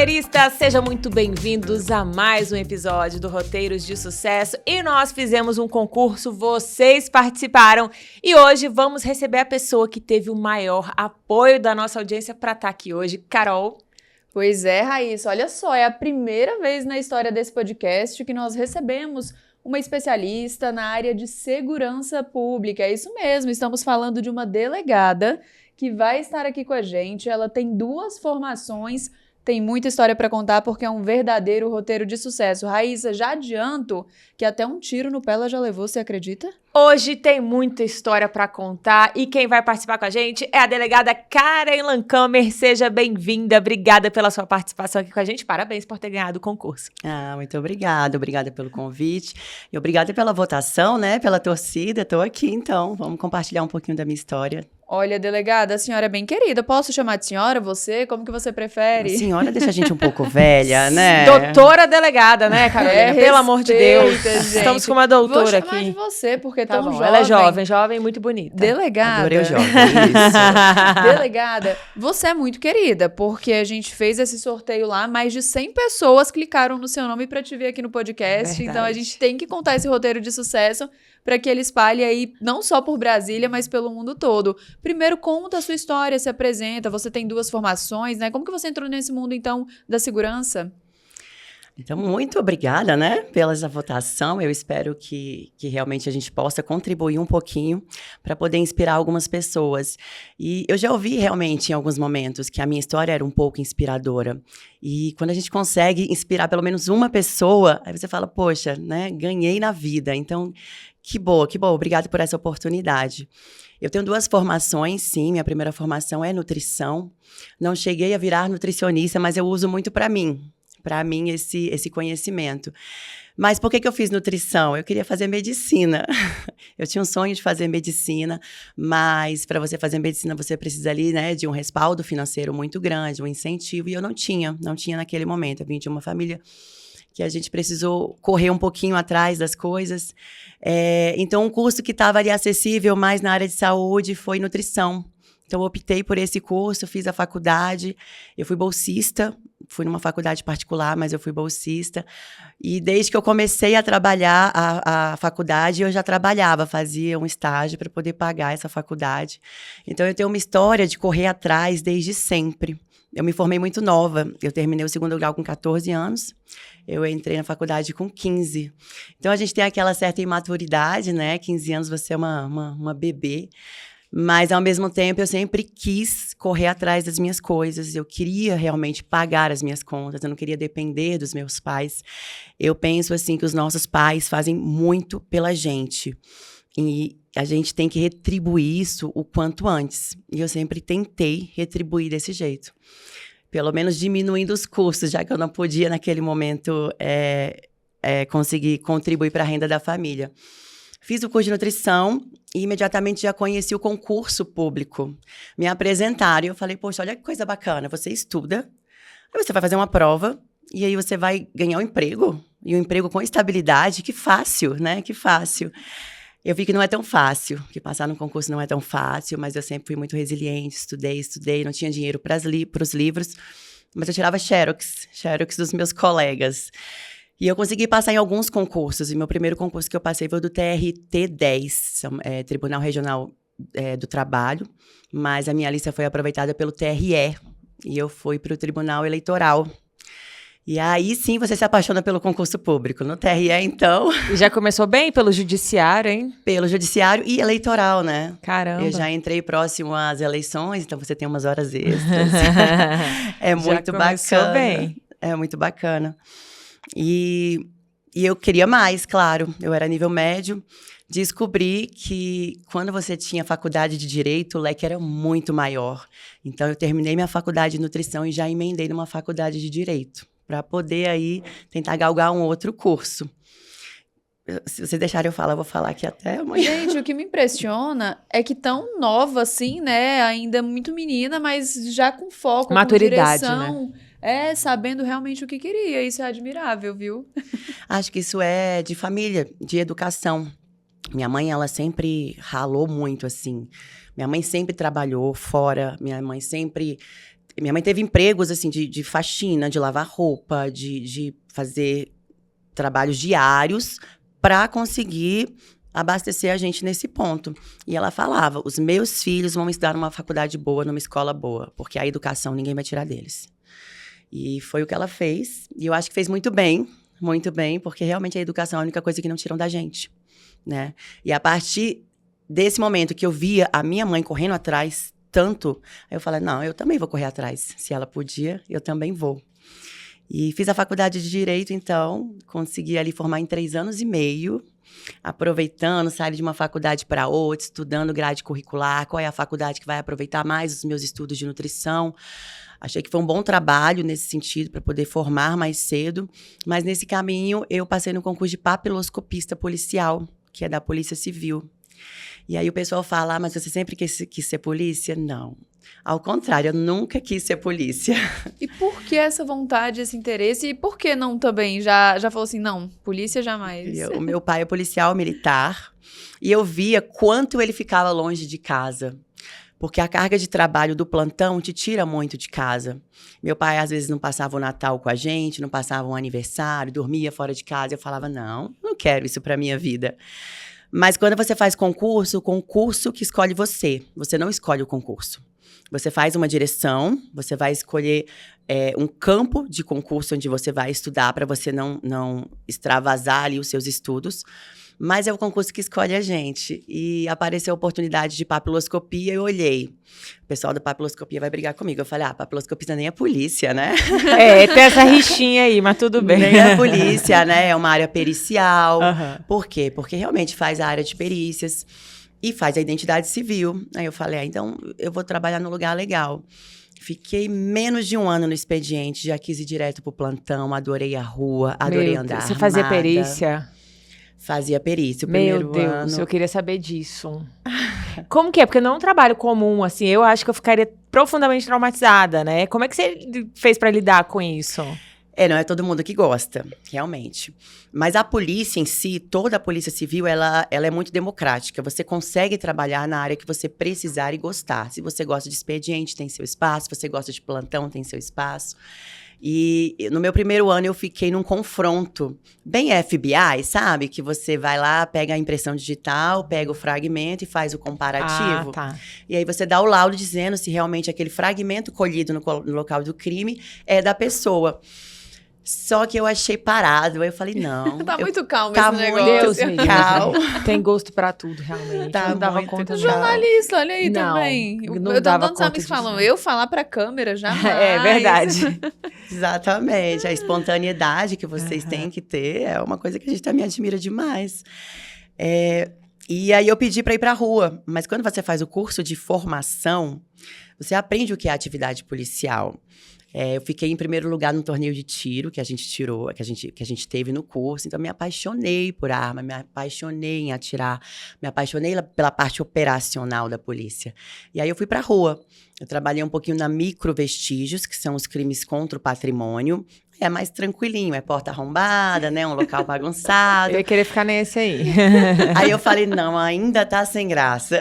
roteiristas, sejam muito bem-vindos a mais um episódio do Roteiros de Sucesso. E nós fizemos um concurso, vocês participaram. E hoje vamos receber a pessoa que teve o maior apoio da nossa audiência para estar aqui hoje. Carol. Pois é, Raíssa, olha só, é a primeira vez na história desse podcast que nós recebemos uma especialista na área de segurança pública. É isso mesmo, estamos falando de uma delegada que vai estar aqui com a gente. Ela tem 2 formações, tem muita história para contar porque é um verdadeiro roteiro de sucesso. Raíssa, já adianto que até um tiro no pé ela já levou, você acredita? Hoje tem muita história para contar e quem vai participar com a gente é a delegada Karen Lancamer. Seja bem-vinda, obrigada pela sua participação aqui com a gente. Parabéns por ter ganhado o concurso. Muito obrigada pelo convite e obrigada pela votação, né, pela torcida. Estou aqui, então, vamos compartilhar um pouquinho da minha história. Olha, delegada, a senhora é bem querida. Posso chamar de senhora, você? Como que você prefere? A senhora deixa a gente um pouco velha, né? Doutora delegada, né, Carolina? Pelo amor de Deus. Gente. Estamos com uma doutora aqui. Vou chamar de você, porque tá tão bom. jovem. Ela é jovem e muito bonita. Delegada. Adorei o jovem, isso. Delegada, você é muito querida, porque a gente fez esse sorteio lá, mais de 100 pessoas clicaram no seu nome para te ver aqui no podcast. Verdade. Então a gente tem que contar esse roteiro de sucesso para que ele espalhe aí, não só por Brasília, mas pelo mundo todo. Primeiro, conta a sua história, se apresenta. Você tem 2 formações, né? Como que você entrou nesse mundo, então, da segurança? Então, muito obrigada, né, pela essa votação. Eu espero que realmente a gente possa contribuir um pouquinho para poder inspirar algumas pessoas. E eu já ouvi realmente em alguns momentos que a minha história era um pouco inspiradora. E quando a gente consegue inspirar pelo menos uma pessoa, aí você fala, poxa, né, ganhei na vida. Então, que bom. Obrigada por essa oportunidade. Eu tenho 2 formações, sim. Minha primeira formação é nutrição. Não cheguei a virar nutricionista, mas eu uso muito para mim esse conhecimento. Mas por que eu fiz nutrição? Eu queria fazer medicina. Eu tinha um sonho de fazer medicina, mas para você fazer medicina você precisa ali, né, de um respaldo financeiro muito grande, um incentivo, e eu não tinha naquele momento. Eu vim de uma família que a gente precisou correr um pouquinho atrás das coisas. Então, um curso que estava ali acessível mais na área de saúde foi nutrição. Então, eu optei por esse curso, fiz a faculdade, eu fui bolsista, fui numa faculdade particular, mas eu fui bolsista. E desde que eu comecei a trabalhar a faculdade, eu já trabalhava, fazia um estágio para poder pagar essa faculdade. Então, eu tenho uma história de correr atrás desde sempre. Eu me formei muito nova, eu terminei o 2º grau com 14 anos, eu entrei na faculdade com 15. Então, a gente tem aquela certa imaturidade, né? 15 anos você é uma bebê. Mas, ao mesmo tempo, eu sempre quis correr atrás das minhas coisas. Eu queria realmente pagar as minhas contas. Eu não queria depender dos meus pais. Eu penso, assim, que os nossos pais fazem muito pela gente. E a gente tem que retribuir isso o quanto antes. E eu sempre tentei retribuir desse jeito. Pelo menos diminuindo os custos, já que eu não podia, naquele momento, conseguir contribuir para a renda da família. Fiz o curso de nutrição e imediatamente já conheci o concurso público. Me apresentaram e eu falei, poxa, olha que coisa bacana, você estuda, aí você vai fazer uma prova e aí você vai ganhar um emprego, e um emprego com estabilidade, que fácil, né? Que fácil. Eu vi que não é tão fácil, que passar no concurso não é tão fácil, mas eu sempre fui muito resiliente, estudei, não tinha dinheiro para os livros, mas eu tirava xerox dos meus colegas. E eu consegui passar em alguns concursos. E meu primeiro concurso que eu passei foi do TRT-10, Tribunal Regional do Trabalho. Mas a minha lista foi aproveitada pelo TRE. E eu fui para o Tribunal Eleitoral. E aí, sim, você se apaixona pelo concurso público. No TRE, então... E já começou bem pelo judiciário, hein? Pelo judiciário e eleitoral, né? Caramba! Eu já entrei próximo às eleições, então você tem umas horas extras. É muito bacana. Bem. É muito bacana. E eu queria mais, claro. Eu era nível médio. Descobri que quando você tinha faculdade de Direito, o leque era muito maior. Então, eu terminei minha faculdade de nutrição e já emendei numa faculdade de Direito, para poder aí tentar galgar um outro curso. Se vocês deixarem eu falar, eu vou falar aqui até amanhã. Gente, o que me impressiona é que tão nova assim, né? Ainda muito menina, mas já com foco, maturidade, com direção. né? Sabendo realmente o que queria. Isso é admirável, viu? Acho que isso é de família, de educação. Minha mãe, ela sempre ralou muito, assim. Minha mãe sempre trabalhou fora. Minha mãe sempre Minha mãe teve empregos, assim, de faxina, de lavar roupa, de fazer trabalhos diários para conseguir abastecer a gente nesse ponto. E ela falava, os meus filhos vão estudar numa faculdade boa, numa escola boa, porque a educação ninguém vai tirar deles. E foi o que ela fez. E eu acho que fez muito bem, porque realmente a educação é a única coisa que não tiram da gente, né? E a partir desse momento que eu via a minha mãe correndo atrás tanto, aí eu falei, não, eu também vou correr atrás. Se ela podia, eu também vou. E fiz a faculdade de Direito, então, consegui ali formar em 3 anos e meio, aproveitando, sair de uma faculdade para outra, estudando grade curricular, qual é a faculdade que vai aproveitar mais os meus estudos de nutrição. Achei que foi um bom trabalho nesse sentido, para poder formar mais cedo, mas nesse caminho eu passei no concurso de papiloscopista policial, que é da Polícia Civil. E aí o pessoal fala, mas você sempre quis ser polícia? Não. Ao contrário, eu nunca quis ser polícia. E por que essa vontade, esse interesse? E por que não também? Já falou assim, não, polícia jamais. O meu pai é policial militar e eu via quanto ele ficava longe de casa. Porque a carga de trabalho do plantão te tira muito de casa. Meu pai, às vezes, não passava o Natal com a gente, não passava um aniversário, dormia fora de casa. Eu falava, não quero isso pra minha vida. Mas quando você faz concurso, o concurso que escolhe você. Você não escolhe o concurso. Você faz uma direção, você vai escolher um campo de concurso onde você vai estudar para você não extravasar ali os seus estudos. Mas é o concurso que escolhe a gente. E apareceu a oportunidade de papiloscopia, eu olhei. O pessoal da papiloscopia vai brigar comigo. Eu falei, papiloscopia nem é polícia, né? Tem essa rixinha aí, mas tudo bem. Nem é polícia, né? É uma área pericial. Uhum. Por quê? Porque realmente faz a área de perícias e faz a identidade civil. Aí eu falei, então eu vou trabalhar num lugar legal. Fiquei menos de 1 ano no expediente, já quis ir direto pro plantão, adorei a rua, adorei andar Você fazia armada. Perícia? Fazia perícia o primeiro ano. Meu Deus, eu queria saber disso. Como que é? Porque não é um trabalho comum, assim, eu acho que eu ficaria profundamente traumatizada, né? Como é que você fez pra lidar com isso? Não é todo mundo que gosta, realmente. Mas a polícia em si, toda a polícia civil, ela é muito democrática. Você consegue trabalhar na área que você precisar e gostar. Se você gosta de expediente, tem seu espaço. Se você gosta de plantão, tem seu espaço. E no meu primeiro ano eu fiquei num confronto bem FBI, sabe? Que você vai lá, pega a impressão digital, pega o fragmento e faz o comparativo. Tá. E aí você dá o laudo dizendo se realmente aquele fragmento colhido no local do crime é da pessoa. Só que eu achei parado, aí eu falei, não. Tá muito calmo tá esse negócio. Deus me calmo. Tem gosto pra tudo, realmente. Tá, não dava conta calmo. Jornalista, olha aí também. Não dava conta amigos falam, eu falar pra câmera, jamais. É verdade. Exatamente. A espontaneidade que vocês têm que ter é uma coisa que a gente também admira demais. E aí eu pedi pra ir pra rua. Mas quando você faz o curso de formação, você aprende o que é atividade policial. Eu fiquei em primeiro lugar no torneio de tiro que a gente tirou, que a gente teve no curso. Então, me apaixonei por arma, me apaixonei em atirar, me apaixonei pela parte operacional da polícia. E aí eu fui pra rua. Eu trabalhei um pouquinho na microvestígios, que são os crimes contra o patrimônio. É mais tranquilinho, é porta arrombada, né? Um local bagunçado. Eu ia querer ficar nesse aí. Aí eu falei, não, ainda tá sem graça.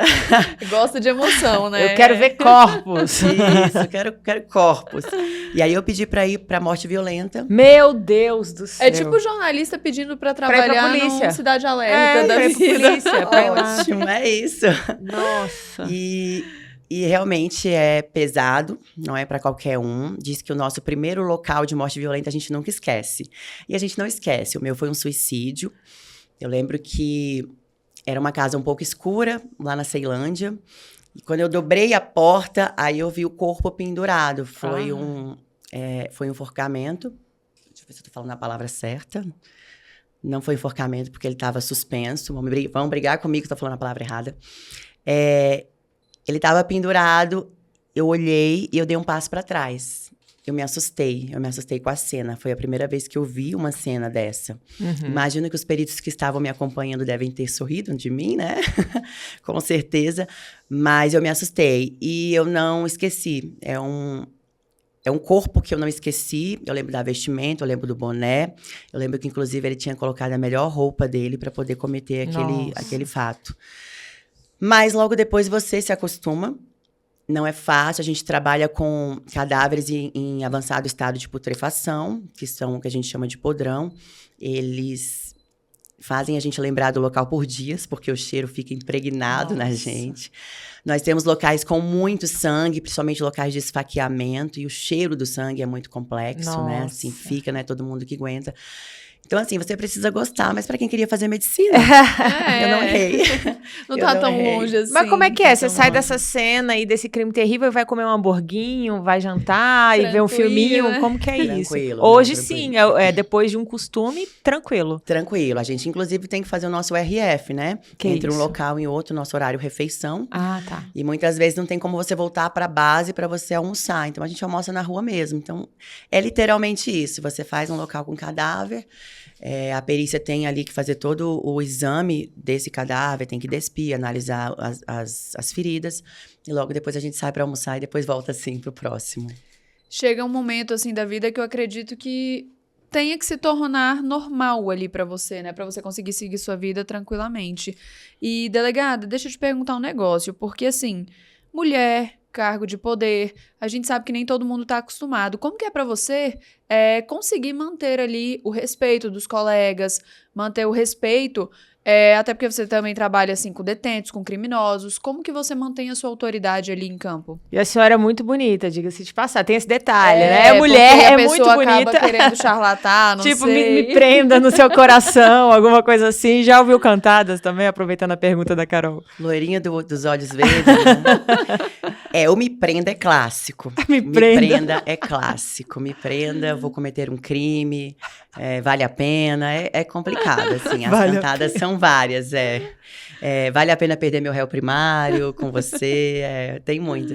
Gosta de emoção, né? Eu quero ver corpos. Isso, quero corpos. E aí eu pedi pra ir pra morte violenta. Meu Deus do céu. É tipo jornalista pedindo pra trabalhar polícia. numa Cidade Alerta da vida. Polícia, Ótimo, é isso. Nossa. E realmente é pesado, não é para qualquer um. Diz que o nosso primeiro local de morte violenta a gente nunca esquece. E a gente não esquece. O meu foi um suicídio. Eu lembro que era uma casa um pouco escura, lá na Ceilândia. E quando eu dobrei a porta, aí eu vi o corpo pendurado. Foi um enforcamento. Deixa eu ver se eu tô falando a palavra certa. Não foi enforcamento, porque ele estava suspenso. Vão brigar comigo que eu tô falando a palavra errada. Ele estava pendurado, eu olhei e eu dei um passo para trás. Eu me assustei com a cena. Foi a primeira vez que eu vi uma cena dessa. Uhum. Imagino que os peritos que estavam me acompanhando devem ter sorrido de mim, né? Com certeza. Mas eu me assustei e eu não esqueci. É um corpo que eu não esqueci. Eu lembro da vestimenta, eu lembro do boné. Eu lembro que, inclusive, ele tinha colocado a melhor roupa dele para poder cometer aquele fato. Mas logo depois você se acostuma Não é fácil, a gente trabalha com cadáveres em avançado estado de putrefação, que são o que a gente chama de podrão. Eles fazem a gente lembrar do local por dias, porque o cheiro fica impregnado na gente. Nós temos locais com muito sangue, principalmente locais de esfaqueamento, e o cheiro do sangue é muito complexo, né? Assim, fica, não é todo mundo que aguenta. Então, assim, você precisa gostar, mas para quem queria fazer medicina, eu não errei. Não tá tão longe assim. Mas como é que é? Você sai dessa cena aí, desse crime terrível, e vai comer um hamburguinho, vai jantar e ver um filminho? Né? Como que é isso? Tranquilo, Hoje não, sim, tranquilo. depois de um costume, tranquilo. Tranquilo. A gente, inclusive, tem que fazer o nosso RF, né? Que Entre isso? um local e outro, nosso horário refeição. Ah, tá. E muitas vezes não tem como você voltar para a base para você almoçar. Então, a gente almoça na rua mesmo. Então, é literalmente isso. Você faz um local com cadáver, a perícia tem ali que fazer todo o exame desse cadáver, tem que despir, analisar as feridas. E logo depois a gente sai para almoçar e depois volta, assim, pro próximo. Chega um momento, assim, da vida que eu acredito que tenha que se tornar normal ali pra você, né? Pra você conseguir seguir sua vida tranquilamente. E, delegada, deixa eu te perguntar um negócio. Porque, assim, mulher, cargo de poder, a gente sabe que nem todo mundo tá acostumado. Como que é pra você conseguir manter ali o respeito dos colegas, manter o respeito, até porque você também trabalha, assim, com detentos, com criminosos. Como que você mantém a sua autoridade ali em campo? E a senhora é muito bonita, diga-se de passar. Tem esse detalhe, né? Mulher é muito bonita. A pessoa acaba querendo charlatar, não tipo, sei. me prenda no seu coração, alguma coisa assim. Já ouviu cantadas também, aproveitando a pergunta da Carol? Loirinha dos olhos verdes, né? O me prenda é clássico. Me prenda É clássico. Me prenda, vou cometer um crime, vale a pena. É complicado, assim. As cantadas são várias, vale a pena perder meu réu primário com você, tem muito.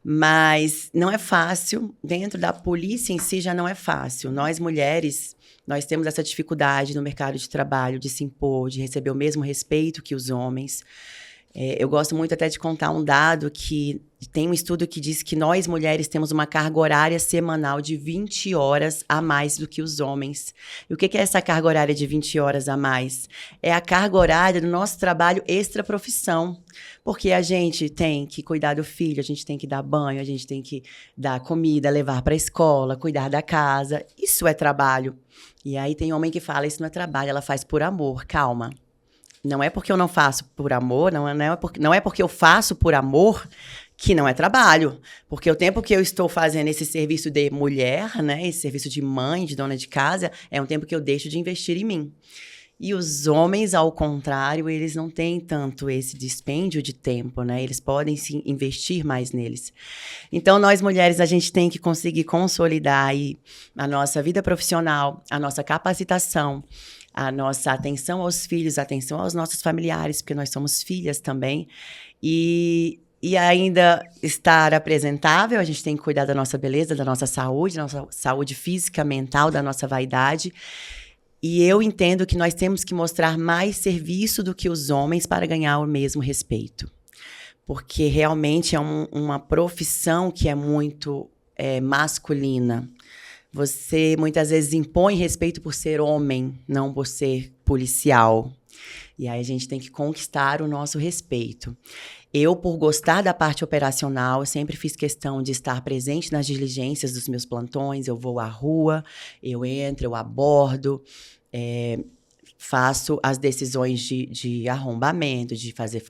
Mas não é fácil. Dentro da polícia em si já não é fácil. Nós, mulheres, nós temos essa dificuldade no mercado de trabalho de se impor, de receber o mesmo respeito que os homens. Eu gosto muito até de contar um dado que tem um estudo que diz que nós, mulheres, temos uma carga horária semanal de 20 horas a mais do que os homens. E o que é essa carga horária de 20 horas a mais? É a carga horária do nosso trabalho extra-profissão. Porque a gente tem que cuidar do filho, a gente tem que dar banho, a gente tem que dar comida, levar para a escola, cuidar da casa. Isso é trabalho. E aí tem homem que fala, isso não é trabalho, ela faz por amor. Calma. Não é porque eu não faço por amor, não é porque eu faço por amor que não é trabalho. Porque o tempo que eu estou fazendo esse serviço de mulher, né, esse serviço de mãe, de dona de casa, é um tempo que eu deixo de investir em mim. E os homens, ao contrário, eles não têm tanto esse dispêndio de tempo, né? Eles podem sim investir mais neles. Então, nós mulheres, a gente tem que conseguir consolidar aí a nossa vida profissional, a nossa capacitação, a nossa atenção aos filhos, a atenção aos nossos familiares, porque nós somos filhas também. E ainda estar apresentável, a gente tem que cuidar da nossa beleza, da nossa saúde física, mental, da nossa vaidade. E eu entendo que nós temos que mostrar mais serviço do que os homens para ganhar o mesmo respeito. Porque realmente é uma profissão que é muito masculina. Você muitas vezes impõe respeito por ser homem, não por ser policial. E aí a gente tem que conquistar o nosso respeito. Eu, por gostar da parte operacional, sempre fiz questão de estar presente nas diligências dos meus plantões. Eu vou à rua, eu entro, eu abordo, faço as decisões de arrombamento, de fazer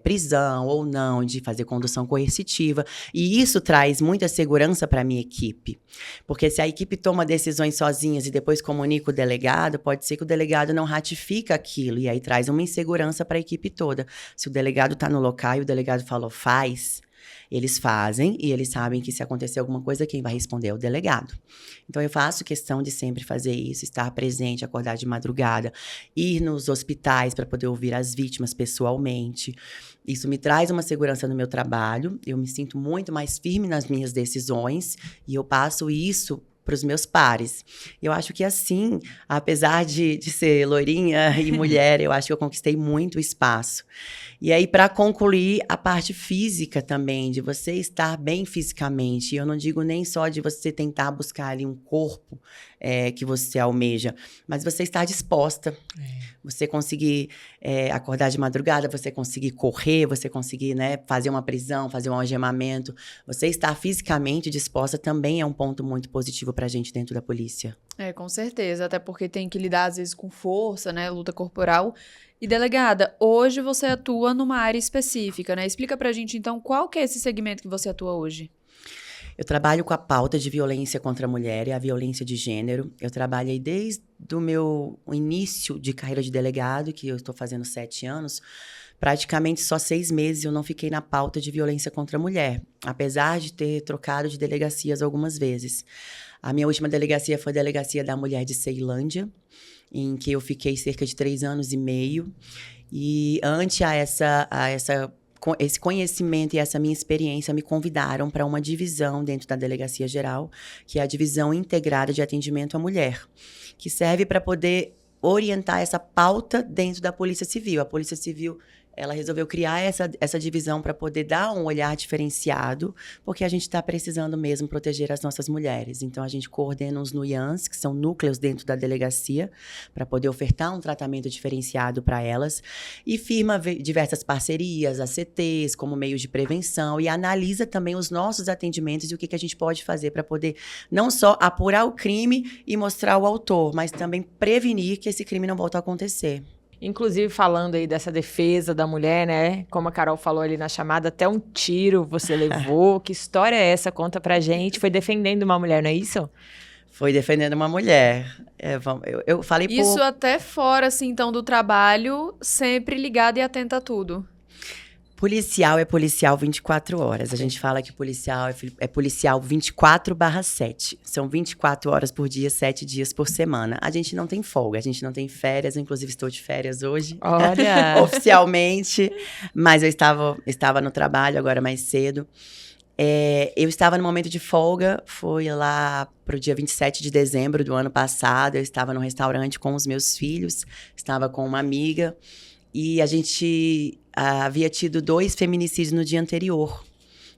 prisão ou não, de fazer condução coercitiva. E isso traz muita segurança para a minha equipe. Porque se a equipe toma decisões sozinhas e depois comunica o delegado, pode ser que o delegado não ratifica aquilo. E aí traz uma insegurança para a equipe toda. Se o delegado está no local e o delegado falou faz, eles fazem e eles sabem que se acontecer alguma coisa, quem vai responder é o delegado. Então, eu faço questão de sempre fazer isso, estar presente, acordar de madrugada, ir nos hospitais para poder ouvir as vítimas pessoalmente. Isso me traz uma segurança no meu trabalho, eu me sinto muito mais firme nas minhas decisões e eu passo isso para os meus pares. Eu acho que assim, apesar de ser loirinha e mulher, eu acho que eu conquistei muito espaço. E aí, para concluir, a parte física também, de você estar bem fisicamente. Eu não digo nem só de você tentar buscar ali um corpo que você almeja, mas você estar disposta. Você conseguir acordar de madrugada, você conseguir correr, você conseguir, né, fazer uma prisão, fazer um algemamento. Você estar fisicamente disposta também é um ponto muito positivo pra gente dentro da polícia. Com certeza, até porque tem que lidar às vezes com força, né, luta corporal. E delegada, hoje você atua numa área específica, né? Explica pra gente então qual que é esse segmento que você atua hoje. Eu trabalho com a pauta de violência contra a mulher e a violência de gênero. Eu trabalho aí desde o meu início de carreira de delegado, que eu estou fazendo 7 anos, praticamente só 6 meses eu não fiquei na pauta de violência contra a mulher, apesar de ter trocado de delegacias algumas vezes. A minha última delegacia foi a Delegacia da Mulher de Ceilândia, em que eu fiquei cerca de 3 anos e meio. E ante esse conhecimento e essa minha experiência me convidaram para uma divisão dentro da Delegacia Geral, que é a Divisão Integrada de Atendimento à Mulher, que serve para poder orientar essa pauta dentro da Polícia Civil. A Polícia Civil, ela resolveu criar essa divisão para poder dar um olhar diferenciado, porque a gente está precisando mesmo proteger as nossas mulheres. Então, a gente coordena os NUIANs, que são núcleos dentro da delegacia, para poder ofertar um tratamento diferenciado para elas, e firma diversas parcerias, ACTs, como meios de prevenção, e analisa também os nossos atendimentos e o que a gente pode fazer para poder não só apurar o crime e mostrar o autor, mas também prevenir que esse crime não volte a acontecer. Inclusive, falando aí dessa defesa da mulher, né? Como a Carol falou ali na chamada, até um tiro você levou. Que história é essa? Conta pra gente. Foi defendendo uma mulher, não é isso? Foi defendendo uma mulher. Eu falei isso até fora, assim, então, do trabalho, sempre ligado e atento a tudo. Policial é policial 24 horas. A gente fala que policial é policial 24/7. São 24 horas por dia, 7 dias por semana. A gente não tem folga, a gente não tem férias. Inclusive, estou de férias hoje. Olha! Oficialmente. Mas eu estava no trabalho agora mais cedo. Eu estava no momento de folga, foi lá pro dia 27 de dezembro do ano passado. Eu estava num restaurante com os meus filhos, estava com uma amiga. E a gente havia tido 2 feminicídios no dia anterior.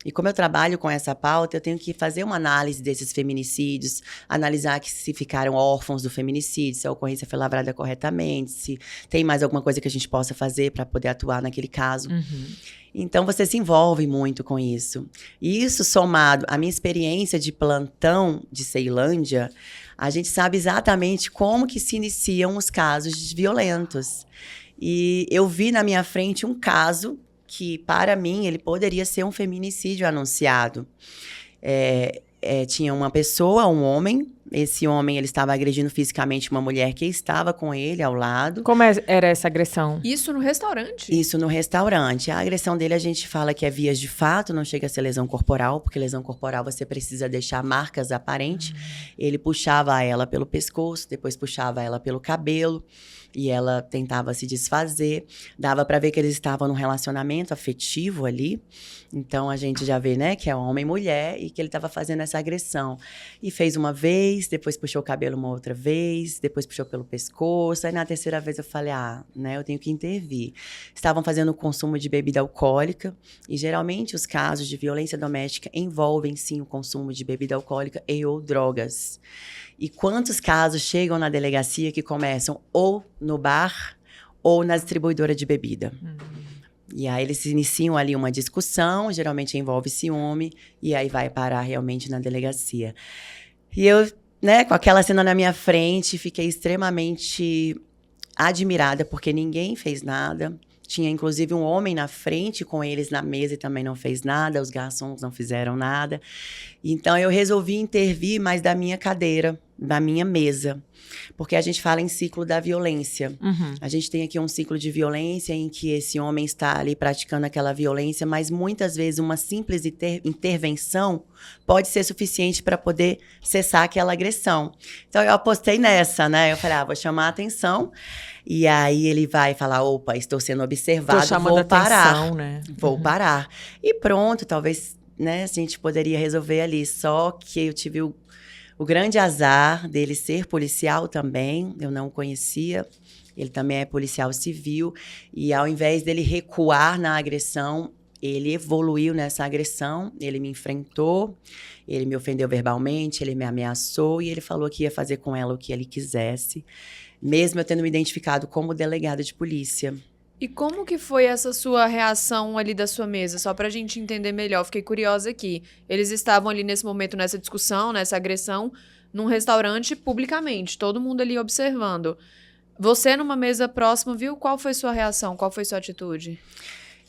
E como eu trabalho com essa pauta, eu tenho que fazer uma análise desses feminicídios, analisar se ficaram órfãos do feminicídio, se a ocorrência foi lavrada corretamente, se tem mais alguma coisa que a gente possa fazer para poder atuar naquele caso. Uhum. Então, você se envolve muito com isso. E isso somado à minha experiência de plantão de Ceilândia, a gente sabe exatamente como que se iniciam os casos violentos. E eu vi na minha frente um caso que, para mim, ele poderia ser um feminicídio anunciado. Tinha uma pessoa, um homem. Esse homem, ele estava agredindo fisicamente uma mulher que estava com ele ao lado. Como era essa agressão? Isso no restaurante? Isso no restaurante. A agressão dele, a gente fala que é vias de fato, não chega a ser lesão corporal, porque lesão corporal você precisa deixar marcas aparentes. Ele puxava ela pelo pescoço, depois puxava ela pelo cabelo. E ela tentava se desfazer. Dava para ver que eles estavam num relacionamento afetivo ali. Então, a gente já vê, né, que é homem e mulher e que ele estava fazendo essa agressão. E fez uma vez, depois puxou o cabelo uma outra vez, depois puxou pelo pescoço. Aí, na terceira vez, eu falei, né, eu tenho que intervir. Estavam fazendo o consumo de bebida alcoólica. E, geralmente, os casos de violência doméstica envolvem, sim, o consumo de bebida alcoólica e ou drogas. E quantos casos chegam na delegacia que começam ou no bar ou na distribuidora de bebida? E aí eles iniciam ali uma discussão, geralmente envolve ciúme, e aí vai parar realmente na delegacia. E eu, né, com aquela cena na minha frente, fiquei extremamente admirada, porque ninguém fez nada. Tinha, inclusive, um homem na frente com eles na mesa e também não fez nada. Os garçons não fizeram nada. Então, eu resolvi intervir, mas da minha cadeira, da minha mesa. Porque a gente fala em ciclo da violência. Uhum. A gente tem aqui um ciclo de violência em que esse homem está ali praticando aquela violência, mas muitas vezes uma simples intervenção pode ser suficiente para poder cessar aquela agressão. Então, eu apostei nessa, né? Eu falei, vou chamar a atenção. E aí ele vai falar, opa, estou sendo observado, vou parar. Atenção, né? Vou parar. E pronto, talvez, né, a gente poderia resolver ali. Só que eu tive o grande azar dele ser policial também, eu não o conhecia. Ele também é policial civil. E ao invés dele recuar na agressão, ele evoluiu nessa agressão, ele me enfrentou, ele me ofendeu verbalmente, ele me ameaçou e ele falou que ia fazer com ela o que ele quisesse. Mesmo eu tendo me identificado como delegada de polícia. E como que foi essa sua reação ali da sua mesa? Só pra gente entender melhor, fiquei curiosa aqui. Eles estavam ali nesse momento, nessa discussão, nessa agressão, num restaurante publicamente, todo mundo ali observando. Você numa mesa próxima, viu? Qual foi sua reação? Qual foi sua atitude?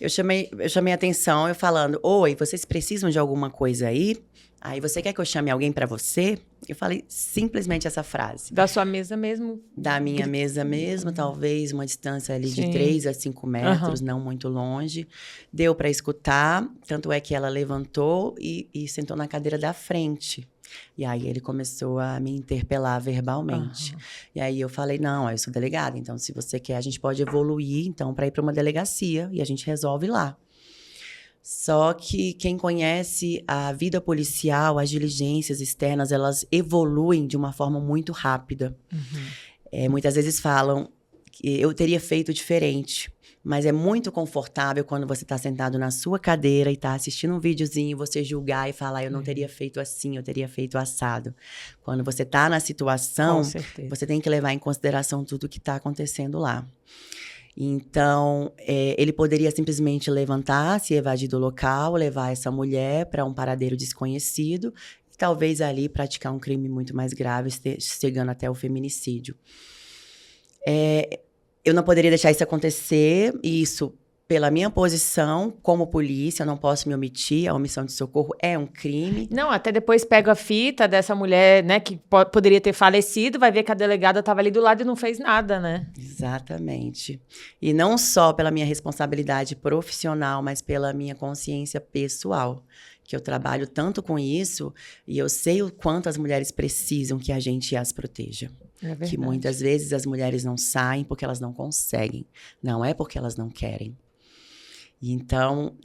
Eu chamei a atenção, eu falando, oi, vocês precisam de alguma coisa aí? Aí, você quer que eu chame alguém pra você? Eu falei simplesmente essa frase. Da sua mesa mesmo? Da minha mesa mesmo, talvez uma distância ali Sim. de 3 a 5 metros, não muito longe. Deu pra escutar, tanto é que ela levantou e sentou na cadeira da frente. E aí, ele começou a me interpelar verbalmente. E aí, eu falei, não, eu sou delegada, então se você quer, a gente pode evoluir, então, pra ir pra uma delegacia e a gente resolve lá. Só que quem conhece a vida policial, as diligências externas, elas evoluem de uma forma muito rápida. Muitas vezes falam que eu teria feito diferente, mas é muito confortável quando você está sentado na sua cadeira e está assistindo um videozinho, você julgar e falar, eu não teria feito assim, eu teria feito assado. Quando você está na situação, você tem que levar em consideração tudo que está acontecendo lá. Então, ele poderia simplesmente levantar, se evadir do local, levar essa mulher para um paradeiro desconhecido e talvez ali praticar um crime muito mais grave, chegando até o feminicídio. Eu não poderia deixar isso acontecer, e isso, pela minha posição como polícia, eu não posso me omitir, a omissão de socorro é um crime. Não, até depois pega a fita dessa mulher, né, que poderia ter falecido, vai ver que a delegada estava ali do lado e não fez nada, né? Exatamente. E não só pela minha responsabilidade profissional, mas pela minha consciência pessoal, que eu trabalho tanto com isso, e eu sei o quanto as mulheres precisam que a gente as proteja. É verdade. Que muitas vezes as mulheres não saem porque elas não conseguem, não é porque elas não querem. Então,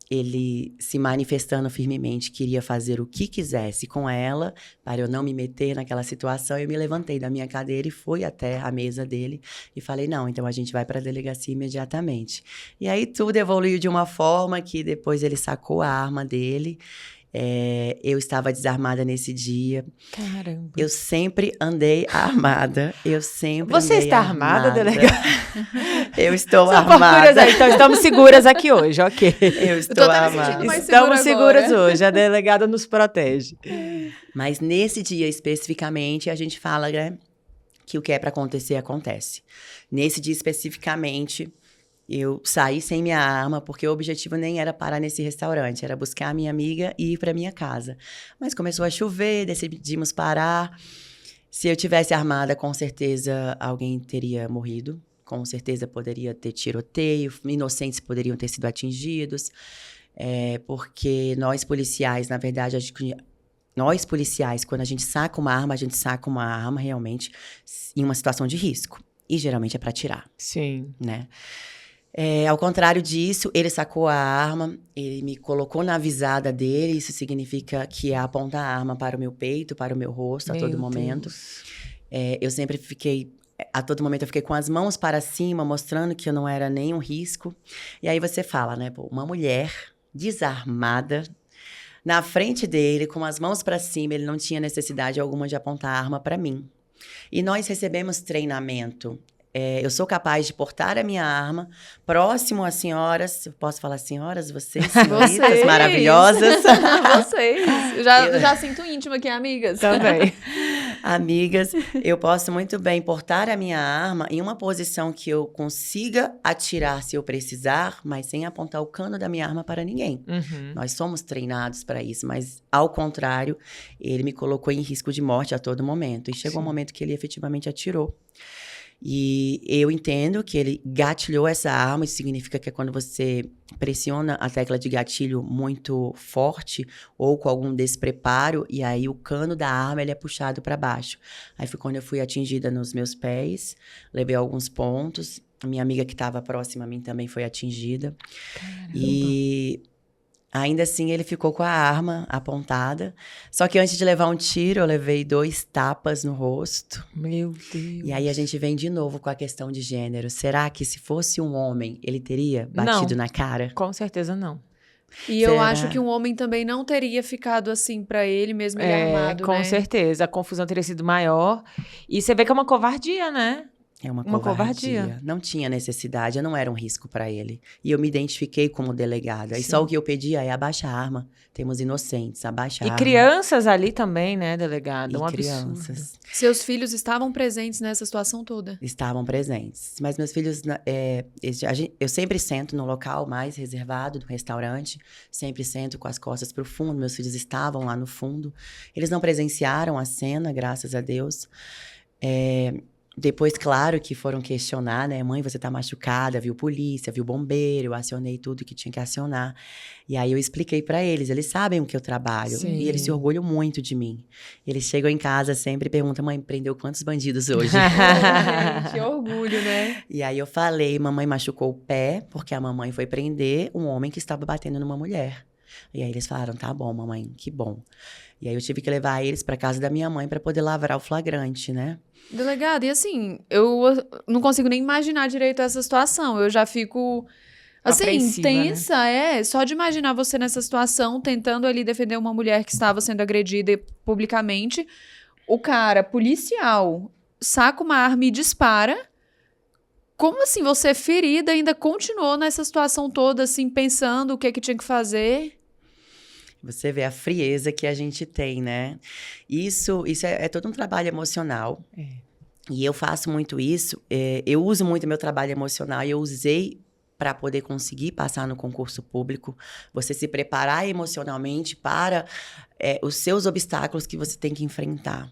ele se manifestando firmemente, queria fazer o que quisesse com ela, para eu não me meter naquela situação. Eu me levantei da minha cadeira e fui até a mesa dele e falei, não, então a gente vai para a delegacia imediatamente. E aí tudo evoluiu de uma forma que depois ele sacou a arma dele. Eu estava desarmada nesse dia. Caramba. Eu sempre andei armada. Você está armada, delegada? Eu estou armada. Então, estamos seguras aqui hoje, ok. Eu estou armada. Estamos seguras hoje. A delegada nos protege. Mas nesse dia especificamente, a gente fala, né, que o que é para acontecer, acontece. Nesse dia especificamente, eu saí sem minha arma, porque o objetivo nem era parar nesse restaurante, era buscar a minha amiga e ir para minha casa. Mas começou a chover, decidimos parar. Se eu tivesse armada, com certeza alguém teria morrido. Com certeza poderia ter tiroteio, inocentes poderiam ter sido atingidos. Porque nós policiais, na verdade, quando a gente saca uma arma, a gente saca uma arma realmente em uma situação de risco. E geralmente é para atirar. Sim. Né? Ao contrário disso, ele sacou a arma, ele me colocou na visada dele, isso significa que aponta a arma para o meu peito, para o meu rosto, a todo momento. Eu sempre a todo momento eu fiquei com as mãos para cima, mostrando que eu não era nenhum risco. E aí você fala, né, pô, uma mulher desarmada, na frente dele, com as mãos para cima, ele não tinha necessidade alguma de apontar a arma para mim. E nós recebemos treinamento. Eu sou capaz de portar a minha arma próximo às senhoras. Eu posso falar senhoras? Vocês, senhoritas maravilhosas. Vocês. Já sinto íntima aqui, amigas. Também. Amigas, eu posso muito bem portar a minha arma em uma posição que eu consiga atirar se eu precisar, mas sem apontar o cano da minha arma para ninguém. Nós somos treinados para isso, mas ao contrário, ele me colocou em risco de morte a todo momento. E chegou um momento que ele efetivamente atirou. E eu entendo que ele gatilhou essa arma, isso significa que é quando você pressiona a tecla de gatilho muito forte ou com algum despreparo, e aí o cano da arma ele é puxado para baixo. Aí foi quando eu fui atingida nos meus pés, levei alguns pontos, a minha amiga que estava próxima a mim também foi atingida. Caramba. E ainda assim, ele ficou com a arma apontada. Só que antes de levar um tiro, eu levei 2 tapas no rosto. Meu Deus. E aí a gente vem de novo com a questão de gênero. Será que se fosse um homem, ele teria batido na cara? Com certeza não. E eu acho que um homem também não teria ficado assim pra ele, mesmo ele armado, com né? certeza. A confusão teria sido maior. E você vê que é uma covardia, né? É uma covardia. covardia. Não tinha necessidade, eu não era um risco para ele. E eu me identifiquei como delegada. Sim. E só o que eu pedia é abaixa a arma. Temos inocentes, abaixa a E arma. crianças ali também, né, delegada? E Um absurdo. crianças Seus filhos estavam presentes nessa situação toda? estavam presentes. Mas meus filhos, eu sempre sento no local mais reservado do restaurante. Sempre sento com as costas para o fundo. Meus filhos estavam lá no fundo. Eles não presenciaram a cena, graças a Deus. Depois, claro, que foram questionar, né? Mãe, você tá machucada, viu polícia, viu bombeiro, eu acionei tudo que tinha que acionar. E aí eu expliquei pra eles sabem o que eu trabalho. Sim. E eles se orgulham muito de mim. Eles chegam em casa sempre e perguntam, mãe, prendeu quantos bandidos hoje? Gente, que orgulho, né? E aí eu falei, mamãe machucou o pé, porque a mamãe foi prender um homem que estava batendo numa mulher. E aí eles falaram, tá bom, mamãe, que bom. E aí eu tive que levar eles pra casa da minha mãe pra poder lavrar o flagrante, né? Delegada, e assim, eu não consigo nem imaginar direito essa situação. Eu já fico, assim, Apreensiva, tensa, só de imaginar você nessa situação, tentando ali defender uma mulher que estava sendo agredida publicamente. O cara, policial, saca uma arma e dispara. Como assim, você ferida ainda continuou nessa situação toda, assim, pensando o que tinha que fazer? Você vê a frieza que a gente tem, né? Isso é todo um trabalho emocional. E eu faço muito isso. Eu uso muito meu trabalho emocional e eu usei para poder conseguir passar no concurso público. Você se preparar emocionalmente para os seus obstáculos que você tem que enfrentar.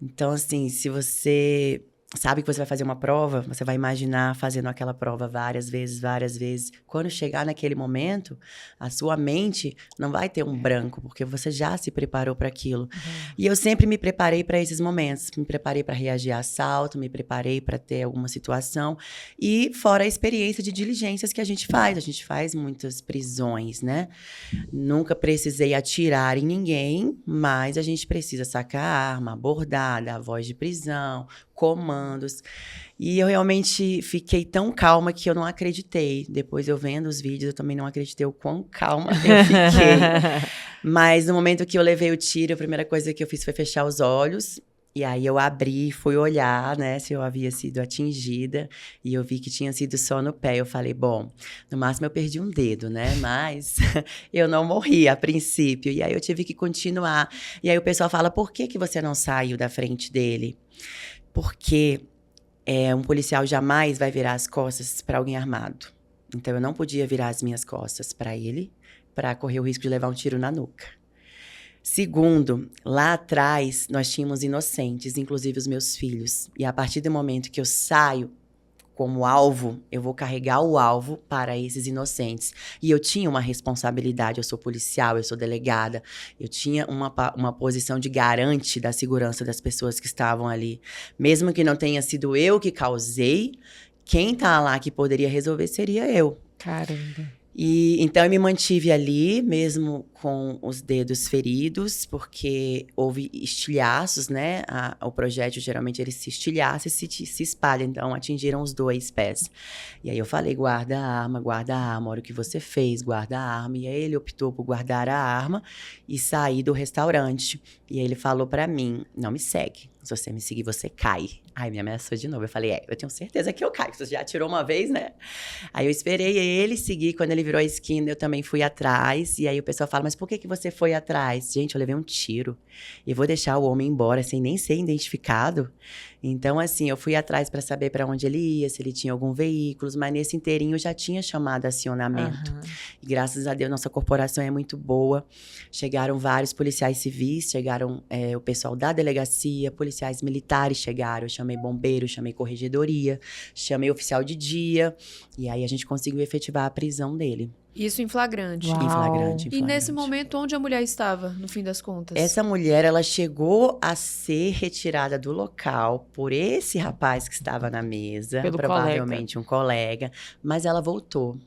Então, assim, se você sabe que você vai fazer uma prova, você vai imaginar fazendo aquela prova várias vezes, várias vezes. Quando chegar naquele momento, a sua mente não vai ter um branco, porque você já se preparou para aquilo. E eu sempre me preparei para esses momentos. Me preparei para reagir a assalto, me preparei para ter alguma situação. E fora a experiência de diligências que a gente faz muitas prisões, né? Nunca precisei atirar em ninguém, mas a gente precisa sacar a arma, abordar, dar voz de prisão, comandos. E eu realmente fiquei tão calma que eu não acreditei. Depois eu vendo os vídeos, eu também não acreditei o quão calma eu fiquei. Mas no momento que eu levei o tiro, a primeira coisa que eu fiz foi fechar os olhos. E aí eu abri, fui olhar, né, se eu havia sido atingida. E eu vi que tinha sido só no pé. Eu falei, bom, no máximo eu perdi um dedo, né? Mas eu não morri a princípio. E aí eu tive que continuar. E aí o pessoal fala, por que você não saiu da frente dele? Porque um policial jamais vai virar as costas para alguém armado. Então, eu não podia virar as minhas costas para ele, para correr o risco de levar um tiro na nuca. Segundo, lá atrás, nós tínhamos inocentes, inclusive os meus filhos. E a partir do momento que eu saio como alvo, eu vou carregar o alvo para esses inocentes. E eu tinha uma responsabilidade, eu sou policial, eu sou delegada, eu tinha uma posição de garante da segurança das pessoas que estavam ali. Mesmo que não tenha sido eu que causei, quem tá lá que poderia resolver seria eu. Caramba. E então eu me mantive ali, mesmo com os dedos feridos, porque houve estilhaços, né? O projétil, geralmente, ele se estilhaça e se espalha. Então, atingiram os 2 pés. E aí eu falei, guarda a arma, olha o que você fez, guarda a arma. E aí ele optou por guardar a arma e sair do restaurante. E aí ele falou pra mim, não me segue. Se você me seguir, você cai. Aí me ameaçou de novo. Eu falei, eu tenho certeza que eu caio. Você já atirou uma vez, né? Aí eu esperei ele seguir. Quando ele virou a esquina, eu também fui atrás. E aí o pessoal fala, mas por que você foi atrás? Gente, eu levei um tiro. E vou deixar o homem embora sem nem ser identificado. Então, assim, eu fui atrás para saber para onde ele ia, se ele tinha algum veículo. Mas nesse inteirinho eu já tinha chamado acionamento. E graças a Deus, nossa corporação é muito boa. Chegaram vários policiais civis, chegaram o pessoal da delegacia, policiais militares chegaram. Eu chamei bombeiro, chamei corregedoria, chamei oficial de dia. E aí a gente conseguiu efetivar a prisão dele. Isso em flagrante. Uau. Em flagrante. E nesse momento, onde a mulher estava, no fim das contas? Essa mulher, ela chegou a ser retirada do local por esse rapaz que estava na mesa. Pelo provavelmente um colega. Mas ela voltou.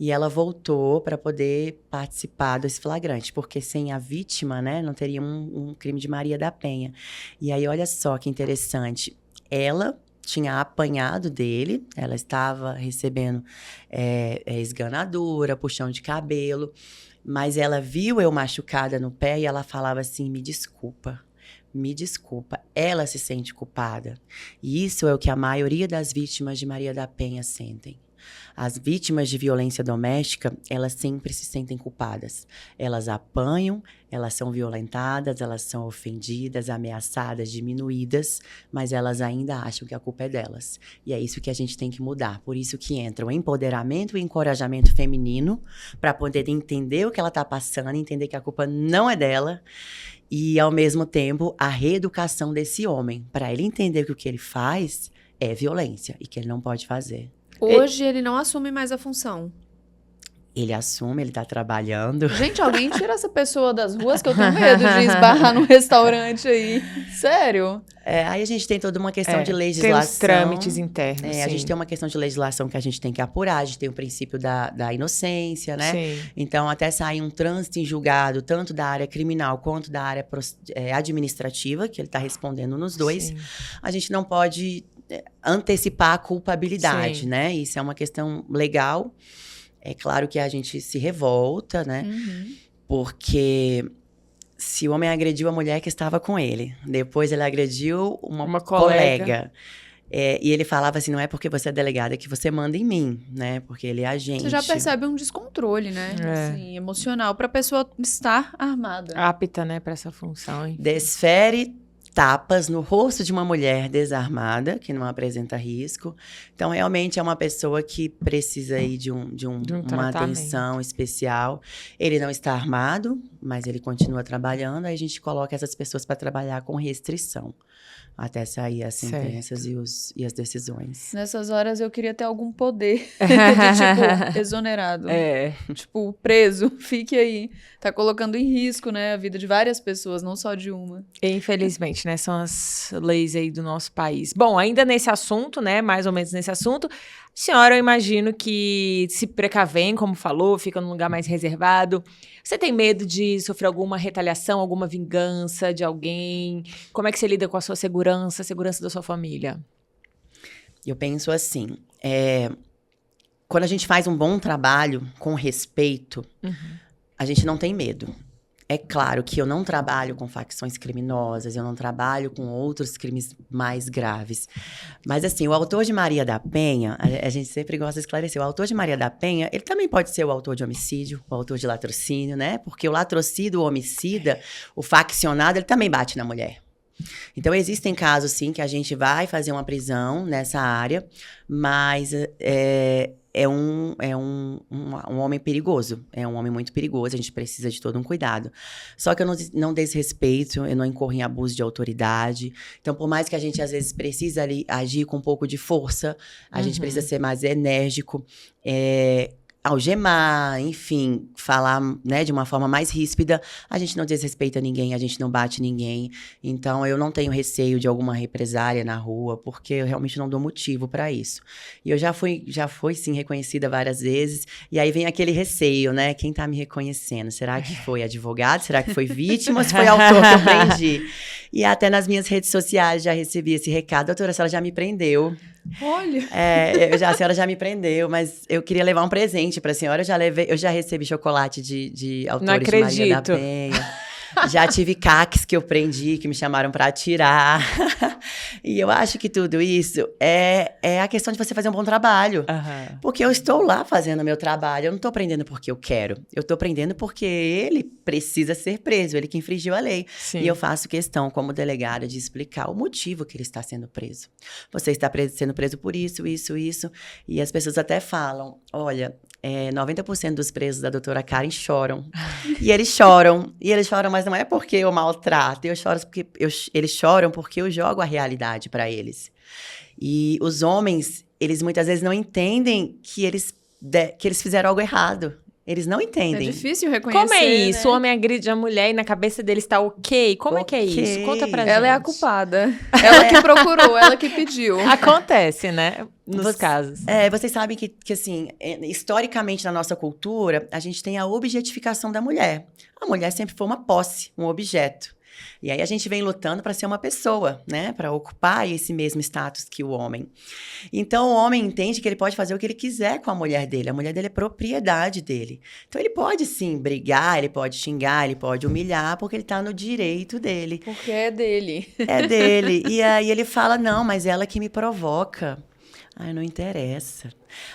E ela voltou para poder participar desse flagrante. Porque sem a vítima, né, não teria um crime de Maria da Penha. E aí, olha só que interessante. Ela tinha apanhado dele, ela estava recebendo esganadura, puxão de cabelo, mas ela viu eu machucada no pé e ela falava assim, me desculpa, me desculpa, ela se sente culpada. E isso é o que a maioria das vítimas de Maria da Penha sentem. As vítimas de violência doméstica, elas sempre se sentem culpadas. Elas apanham, elas são violentadas, elas são ofendidas, ameaçadas, diminuídas, mas elas ainda acham que a culpa é delas. E é isso que a gente tem que mudar. Por isso que entra o empoderamento e encorajamento feminino, para poder entender o que ela está passando, entender que a culpa não é dela. E, ao mesmo tempo, a reeducação desse homem, para ele entender que o que ele faz é violência e que ele não pode fazer. Hoje ele não assume mais a função. Ele assume, ele tá trabalhando. Gente, alguém tira essa pessoa das ruas que eu tenho medo de esbarrar num restaurante aí. Sério? Aí a gente tem toda uma questão de legislação. Tem os trâmites internos. A gente tem uma questão de legislação que a gente tem que apurar. A gente tem o princípio da inocência, né? Sim. Então, até sair um trânsito em julgado, tanto da área criminal quanto da área administrativa, que ele tá respondendo nos dois, Sim. a gente não pode antecipar a culpabilidade, Sim. né? Isso é uma questão legal. É claro que a gente se revolta, né? Porque se o homem agrediu a mulher que estava com ele, depois ele agrediu uma colega. E ele falava assim, não é porque você é delegada que você manda em mim, né? Porque ele é agente. Você já percebe um descontrole, né? Assim, emocional, pra pessoa estar armada. Apta, né, pra essa função. Hein? Desfere tapas no rosto de uma mulher desarmada, que não apresenta risco. Então, realmente, é uma pessoa que precisa aí de uma atenção especial. Ele não está armado, mas ele continua trabalhando. Aí a gente coloca essas pessoas para trabalhar com restrição, até sair as sentenças e as decisões. Nessas horas, eu queria ter algum poder de, tipo, exonerado. Tipo, preso, fique aí. Tá colocando em risco, né, a vida de várias pessoas, não só de uma. Infelizmente, né, são as leis aí do nosso país. Bom, ainda nesse assunto, né, mais ou menos nesse assunto, senhora, eu imagino que se precavém, como falou, fica num lugar mais reservado. Você tem medo de sofrer alguma retaliação, alguma vingança de alguém? Como é que você lida com a sua segurança, a segurança da sua família? Eu penso assim, quando a gente faz um bom trabalho com respeito, a gente não tem medo. É claro que eu não trabalho com facções criminosas, eu não trabalho com outros crimes mais graves. Mas, assim, o autor de Maria da Penha, a gente sempre gosta de esclarecer, o autor de Maria da Penha, ele também pode ser o autor de homicídio, o autor de latrocínio, né? Porque o latrocínio, o homicida, o faccionado, ele também bate na mulher. Então, existem casos, sim, que a gente vai fazer uma prisão nessa área, mas é um homem perigoso, é um homem muito perigoso, a gente precisa de todo um cuidado. Só que eu não desrespeito, eu não incorro em abuso de autoridade. Então, por mais que a gente, às vezes, precise ali agir com um pouco de força, a gente precisa ser mais enérgico, algemar, enfim, falar, né, de uma forma mais ríspida, a gente não desrespeita ninguém, a gente não bate ninguém. Então, eu não tenho receio de alguma represália na rua, porque eu realmente não dou motivo para isso. E eu já fui, sim, reconhecida várias vezes, e aí vem aquele receio, né? Quem tá me reconhecendo? Será que foi advogado? Será que foi vítima? Ou se foi autor que eu prendi? E até nas minhas redes sociais já recebi esse recado. Doutora, a senhora já me prendeu. Olha! A senhora já me prendeu, mas eu queria levar um presente para a senhora. Eu já recebi chocolate de autores de Maria da Penha. Já tive caques que eu prendi, que me chamaram para atirar. E eu acho que tudo isso é a questão de você fazer um bom trabalho. Porque eu estou lá fazendo o meu trabalho. Eu não estou prendendo porque eu quero. Eu estou prendendo porque ele precisa ser preso. Ele que infringiu a lei. Sim. E eu faço questão, como delegada, de explicar o motivo que ele está sendo preso. Você está sendo preso por isso, isso, isso. E as pessoas até falam, olha, 90% dos presos da doutora Karen choram. E eles choram, mas não é porque eu maltrato. Eles choram porque eu jogo a realidade para eles. E os homens, eles muitas vezes não entendem que eles fizeram algo errado. Eles não entendem. É difícil reconhecer, Como é isso? Né? O homem agride a mulher e na cabeça dele está ok? Como é que é isso? Conta pra gente. Ela é a culpada. Ela que procurou, ela que pediu. Acontece, né? Nos casos. Vocês sabem que, assim, historicamente na nossa cultura, a gente tem a objetificação da mulher. A mulher sempre foi uma posse, um objeto. E aí a gente vem lutando para ser uma pessoa, né? Para ocupar esse mesmo status que o homem. Então o homem entende que ele pode fazer o que ele quiser com a mulher dele. A mulher dele é propriedade dele. Então ele pode sim brigar, ele pode xingar, ele pode humilhar, porque ele tá no direito dele. Porque é dele. É dele. E aí ele fala, não, mas ela que me provoca. Ai, não interessa.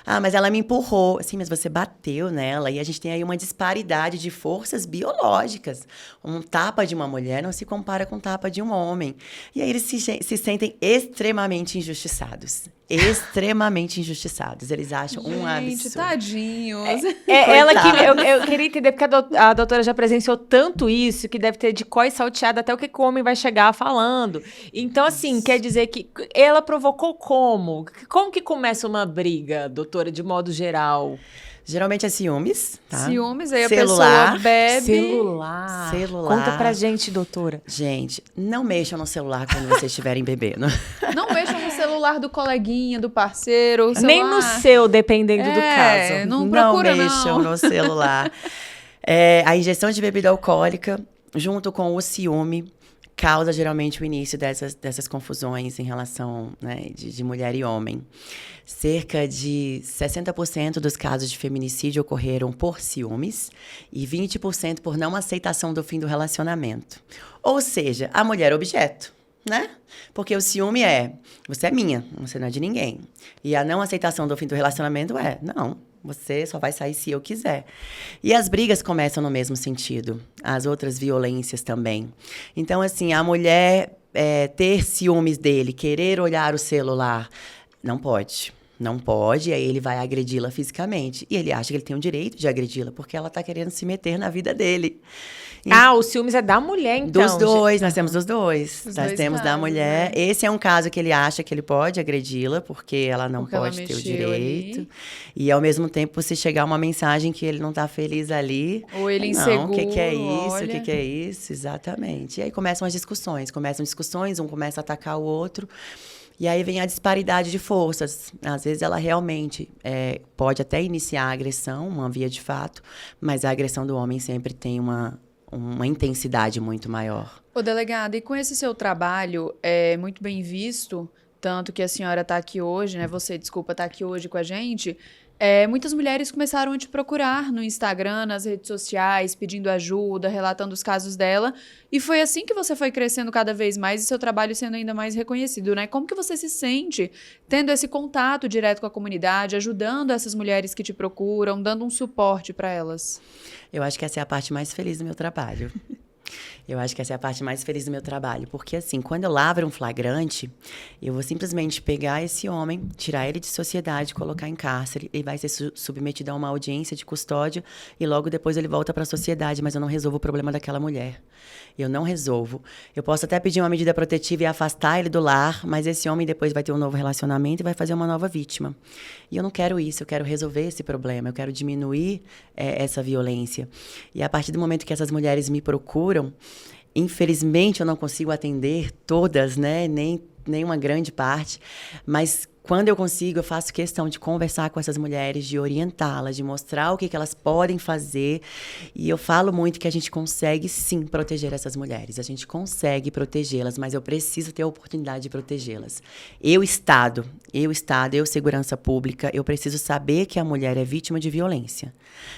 Ah, mas ela me empurrou. Sim, mas você bateu nela. E a gente tem aí uma disparidade de forças biológicas. Um tapa de uma mulher não se compara com um tapa de um homem. E aí eles se sentem extremamente injustiçados. Extremamente injustiçados. Eles acham um absurdo. Gente, tadinhos. Ela que eu queria entender, porque a doutora já presenciou tanto isso, que deve ter de có e salteado até o que o homem vai chegar falando. Então, assim, quer dizer que ela provocou como? Como que começa uma briga, doutora, de modo geral? Geralmente é ciúmes, tá? Ciúmes, aí Celular. a pessoa bebe. Celular. Conta pra gente, doutora. Gente, não mexam no celular quando vocês estiverem bebendo. Não mexam no celular do coleguinha, do parceiro. Nem no seu, dependendo do caso. Não procura, não. Mexam no celular. A ingestão de bebida alcoólica, junto com o ciúme, causa geralmente o início dessas confusões em relação, né, de mulher e homem. Cerca de 60% dos casos de feminicídio ocorreram por ciúmes e 20% por não aceitação do fim do relacionamento. Ou seja, a mulher é objeto, né? Porque o ciúme você é minha, você não é de ninguém. E a não aceitação do fim do relacionamento não. Você só vai sair se eu quiser. E as brigas começam no mesmo sentido. As outras violências também. Então, assim, a mulher ter ciúmes dele, querer olhar o celular, não pode. Não pode, aí ele vai agredi-la fisicamente. E ele acha que ele tem o direito de agredi-la, porque ela tá querendo se meter na vida dele. O ciúmes é da mulher, então. Dos dois, nós temos dos dois. Os Nós dois temos da casos, mulher. né? Esse é um caso que ele acha que ele pode agredi-la, porque ela não Porque ela pode ter o mexeu direito. ali. E, ao mesmo tempo, se chegar uma mensagem que ele não tá feliz ali... Ou ele não, inseguro, o que é isso? olha. O que é isso? Exatamente. E aí começam as discussões. Um começa a atacar o outro. E aí vem a disparidade de forças. Às vezes ela realmente pode até iniciar a agressão, uma via de fato, mas a agressão do homem sempre tem uma intensidade muito maior. Ô, delegada, e com esse seu trabalho é muito bem visto, tanto que a senhora está aqui hoje, né? Você, desculpa, está aqui hoje com a gente. Muitas mulheres começaram a te procurar no Instagram, nas redes sociais, pedindo ajuda, relatando os casos dela. E foi assim que você foi crescendo cada vez mais e seu trabalho sendo ainda mais reconhecido, né? Como que você se sente tendo esse contato direto com a comunidade, ajudando essas mulheres que te procuram, dando um suporte para elas? Eu acho que essa é a parte mais feliz do meu trabalho. Porque, assim, quando eu lavro um flagrante, eu vou simplesmente pegar esse homem, tirar ele de sociedade, colocar em cárcere, ele vai ser submetido a uma audiência de custódia e logo depois ele volta para a sociedade, mas eu não resolvo o problema daquela mulher. Eu não resolvo. Eu posso até pedir uma medida protetiva e afastar ele do lar, mas esse homem depois vai ter um novo relacionamento e vai fazer uma nova vítima. E eu não quero isso, eu quero resolver esse problema, eu quero diminuir essa violência. E a partir do momento que essas mulheres me procuram, infelizmente eu não consigo atender todas, né? Nem uma grande parte, mas quando eu consigo, eu faço questão de conversar com essas mulheres, de orientá-las, de mostrar o que elas podem fazer. E eu falo muito que a gente consegue, sim, proteger essas mulheres. A gente consegue protegê-las, mas eu preciso ter a oportunidade de protegê-las. Eu, Estado, segurança pública, eu preciso saber que a mulher é vítima de violência.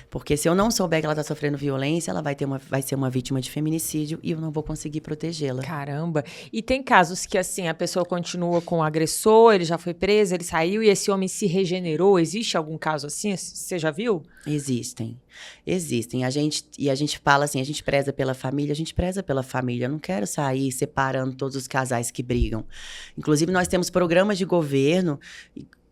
Porque se eu não souber que ela está sofrendo violência, ela vai ser uma vítima de feminicídio e eu não vou conseguir protegê-la. Caramba! E tem casos que, assim, a pessoa continua com o agressor, ele já foi preso, ele saiu e esse homem se regenerou. Existe algum caso assim? Você já viu? Existem. A gente fala assim, a gente preza pela família. Eu não quero sair separando todos os casais que brigam. Inclusive, nós temos programas de governo,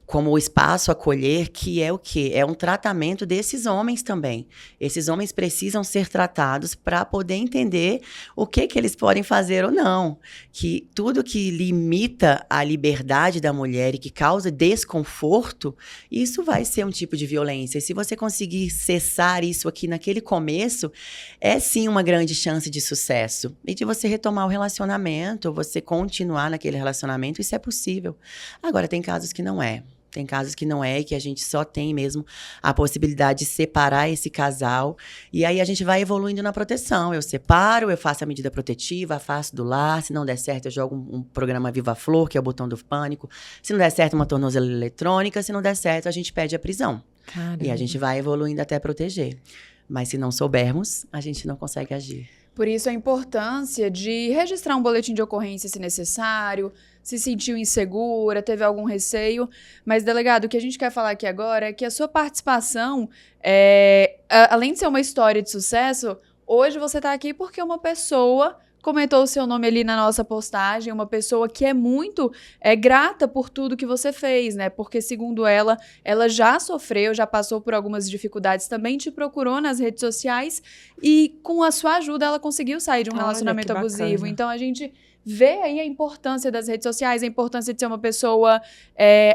como o Espaço Acolher, que é o quê? É um tratamento desses homens também. Esses homens precisam ser tratados para poder entender o que eles podem fazer ou não. Que tudo que limita a liberdade da mulher e que causa desconforto, isso vai ser um tipo de violência. E se você conseguir cessar isso aqui naquele começo, é sim uma grande chance de sucesso. E de você retomar o relacionamento, você continuar naquele relacionamento, isso é possível. Agora, tem casos que não é. Tem casos que não é, que a gente só tem mesmo a possibilidade de separar esse casal. E aí a gente vai evoluindo na proteção. Eu separo, eu faço a medida protetiva, afasto do lar. Se não der certo, eu jogo um programa Viva Flor, que é o botão do pânico. Se não der certo, uma tornozeleira eletrônica. Se não der certo, a gente pede a prisão. Caramba. E a gente vai evoluindo até proteger. Mas se não soubermos, a gente não consegue agir. Por isso a importância de registrar um boletim de ocorrência se necessário, se sentiu insegura, teve algum receio. Mas, delegado, o que a gente quer falar aqui agora é que a sua participação, além de ser uma história de sucesso, hoje você está aqui porque uma pessoa comentou o seu nome ali na nossa postagem, uma pessoa que é muito grata por tudo que você fez, né? Porque, segundo ela já sofreu, já passou por algumas dificuldades, também te procurou nas redes sociais e, com a sua ajuda, ela conseguiu sair de um relacionamento abusivo. Então, a gente vê aí a importância das redes sociais, a importância de ser uma pessoa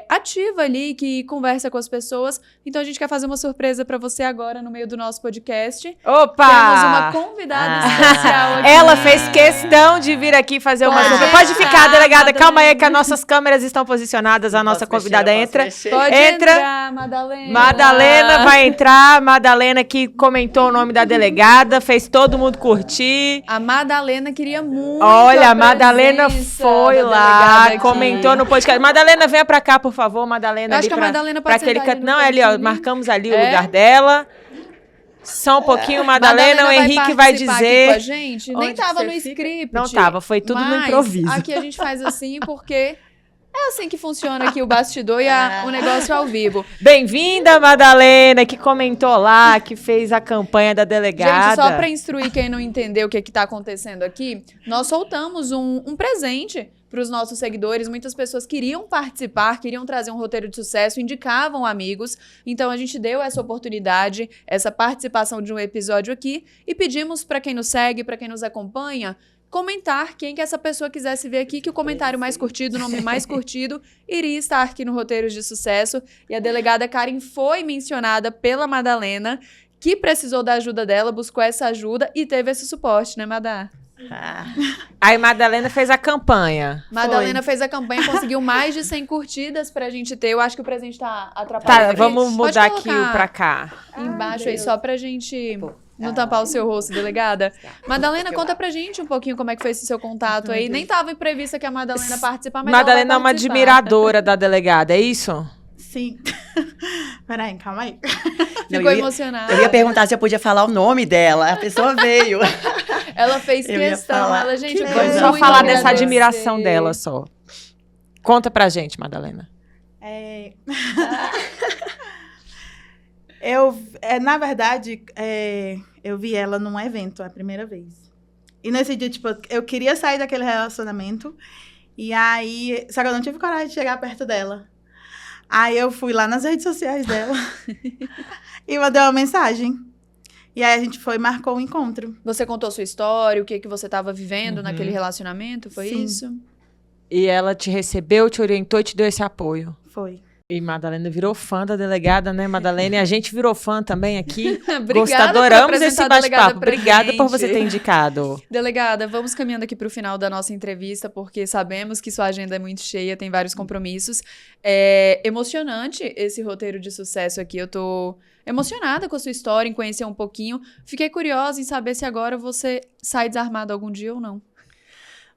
ativa ali, que conversa com as pessoas. Então, a gente quer fazer uma surpresa para você agora, no meio do nosso podcast. Opa! Temos uma convidada especial aqui. Ela fez questão de vir aqui fazer uma surpresa. Pode ficar, delegada. Calma aí, que as nossas câmeras estão posicionadas. A nossa convidada entra. Pode entrar, Madalena. Madalena vai entrar. Madalena que comentou o nome da delegada, fez todo mundo curtir. A Madalena queria muito. Olha, a Madalena foi lá, aqui. comentou no podcast. Madalena, venha pra cá, por favor. Madalena, eu acho que a Madalena pode aquele sentar ali no Não, é ali, ó. cantinho. Marcamos ali o lugar dela. Só um pouquinho, Madalena, o Henrique vai participar dizer. aqui com a gente. Nem onde tava você no fica? script. Não tava, foi tudo no mas improviso. Aqui a gente faz assim porque é assim que funciona aqui o bastidor e o negócio ao vivo. Bem-vinda, Madalena, que comentou lá, que fez a campanha da delegada. Gente, só para instruir quem não entendeu o que está acontecendo aqui, nós soltamos um presente para os nossos seguidores. Muitas pessoas queriam participar, queriam trazer um roteiro de sucesso, indicavam amigos. Então, a gente deu essa oportunidade, essa participação de um episódio aqui e pedimos para quem nos segue, para quem nos acompanha, comentar quem que essa pessoa quisesse ver aqui, que o comentário mais curtido, o nome mais curtido, iria estar aqui no Roteiros de Sucesso. E a delegada Karen foi mencionada pela Madalena, que precisou da ajuda dela, buscou essa ajuda e teve esse suporte, né, Madá? Aí Madalena fez a campanha. Madalena fez a campanha, conseguiu mais de 100 curtidas pra gente ter. Eu acho que o presente tá atrapalhando. Tá, vamos mudar aqui o pra cá. Embaixo aí, só pra gente não tampar o seu rosto, delegada. Madalena, conta pra gente um pouquinho como é que foi esse seu contato aí. Nem tava prevista que a Madalena participar, mas Madalena é ela uma vai participar. admiradora da delegada, é isso? Sim. Peraí, calma aí. Ficou emocionada. Eu ia perguntar se eu podia falar o nome dela. A pessoa veio. Ela fez Eu ia questão. falar. Ela, gente, Que vamos coisa Só muito falar boa. dessa agradecer. admiração dela só. Conta pra gente, Madalena. Na verdade, eu vi ela num evento a primeira vez. E nesse dia, tipo, eu queria sair daquele relacionamento. E aí, só que eu não tive coragem de chegar perto dela. Aí eu fui lá nas redes sociais dela e mandei uma mensagem. E aí a gente marcou um encontro. Você contou sua história, o que você estava vivendo naquele relacionamento, foi Sim. isso? E ela te recebeu, te orientou e te deu esse apoio. Foi. E Madalena virou fã da delegada, né, Madalena? E a gente virou fã também aqui. Obrigada por Adoramos apresentar esse a delegada bate-papo. pra Obrigada por gente. você ter indicado. Delegada, vamos caminhando aqui para o final da nossa entrevista, porque sabemos que sua agenda é muito cheia, tem vários compromissos. É emocionante esse roteiro de sucesso aqui. Eu tô emocionada com a sua história, em conhecer um pouquinho. Fiquei curiosa em saber se agora você sai desarmado algum dia ou não.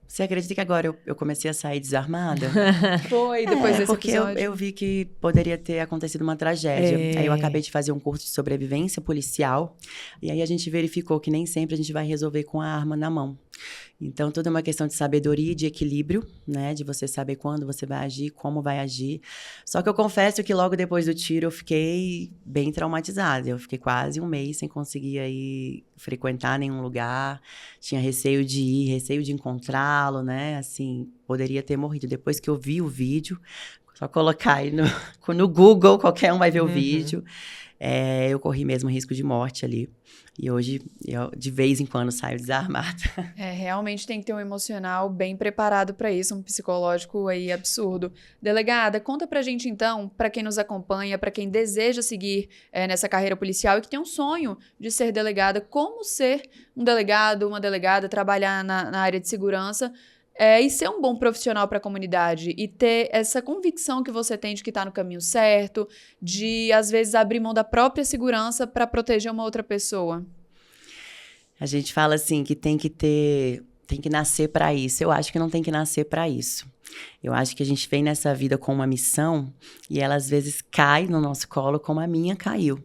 Você acredita que agora eu comecei a sair desarmada? Foi, depois desse porque episódio. eu vi que poderia ter acontecido uma tragédia. Aí eu acabei de fazer um curso de sobrevivência policial. E aí a gente verificou que nem sempre a gente vai resolver com a arma na mão. Então, tudo é uma questão de sabedoria e de equilíbrio, né? De você saber quando você vai agir, como vai agir. Só que eu confesso que logo depois do tiro eu fiquei bem traumatizada. Eu fiquei quase um mês sem conseguir aí frequentar nenhum lugar. Tinha receio de ir, receio de encontrá-lo, né? Assim, poderia ter morrido. Depois que eu vi o vídeo, só colocar aí no Google, qualquer um vai ver o vídeo. Eu corri mesmo risco de morte ali. E hoje, eu de vez em quando saio desarmada. Realmente tem que ter um emocional bem preparado para isso, um psicológico aí absurdo. Delegada, conta pra gente então, para quem nos acompanha, para quem deseja seguir nessa carreira policial e que tem um sonho de ser delegada, como ser um delegado, uma delegada, trabalhar na área de segurança. e ser um bom profissional para a comunidade e ter essa convicção que você tem de que está no caminho certo, de, às vezes, abrir mão da própria segurança para proteger uma outra pessoa? A gente fala assim que tem que nascer para isso. Eu acho que não tem que nascer para isso. Eu acho que a gente vem nessa vida com uma missão e ela às vezes cai no nosso colo como a minha caiu.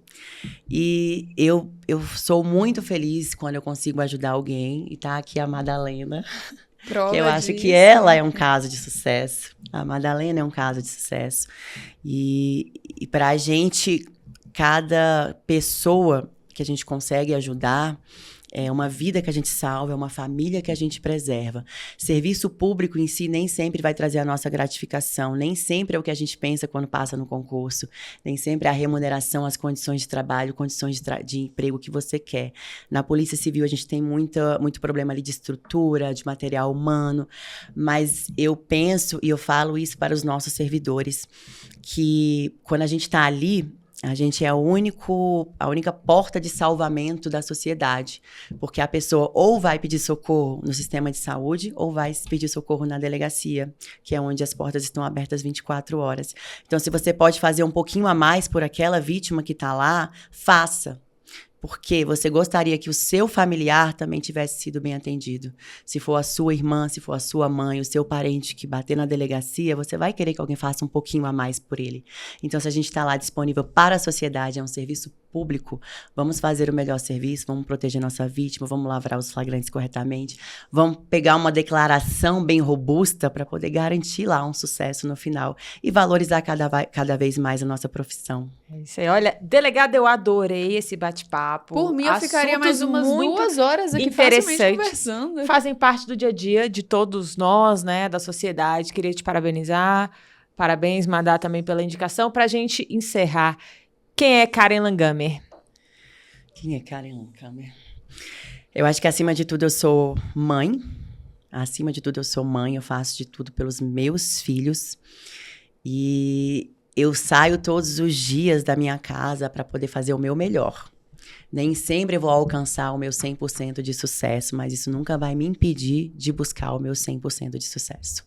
E eu sou muito feliz quando eu consigo ajudar alguém, e tá aqui a Madalena. Prova Eu acho disso. que ela é um caso de sucesso. A Madalena é um caso de sucesso. E pra gente, cada pessoa que a gente consegue ajudar é uma vida que a gente salva, é uma família que a gente preserva. Serviço público em si nem sempre vai trazer a nossa gratificação, nem sempre é o que a gente pensa quando passa no concurso, nem sempre é a remuneração, as condições de trabalho, condições de emprego que você quer. Na Polícia Civil a gente tem muito problema ali de estrutura, de material humano, mas eu penso e eu falo isso para os nossos servidores, que quando a gente está ali, a gente é a única porta de salvamento da sociedade, porque a pessoa ou vai pedir socorro no sistema de saúde ou vai pedir socorro na delegacia, que é onde as portas estão abertas 24 horas. Então, se você pode fazer um pouquinho a mais por aquela vítima que está lá, faça. Porque você gostaria que o seu familiar também tivesse sido bem atendido. Se for a sua irmã, se for a sua mãe, o seu parente que bater na delegacia, você vai querer que alguém faça um pouquinho a mais por ele. Então, se a gente está lá disponível para a sociedade, é um serviço público, vamos fazer o melhor serviço, vamos proteger nossa vítima, vamos lavrar os flagrantes corretamente, vamos pegar uma declaração bem robusta para poder garantir lá um sucesso no final e valorizar cada vez mais a nossa profissão. É isso aí. Olha, delegada, eu adorei esse bate-papo. Por mim, eu ficaria mais umas muito 2 horas aqui facilmente conversando. Fazem parte do dia a dia de todos nós, né, da sociedade. Queria te parabenizar. Parabéns, Madá, também pela indicação. Pra gente encerrar, quem é Karen Langhammer? Quem é Karen Langhammer? Eu acho que, acima de tudo, eu sou mãe. Acima de tudo, eu sou mãe. Eu faço de tudo pelos meus filhos. E eu saio todos os dias da minha casa para poder fazer o meu melhor. Nem sempre eu vou alcançar o meu 100% de sucesso, mas isso nunca vai me impedir de buscar o meu 100% de sucesso.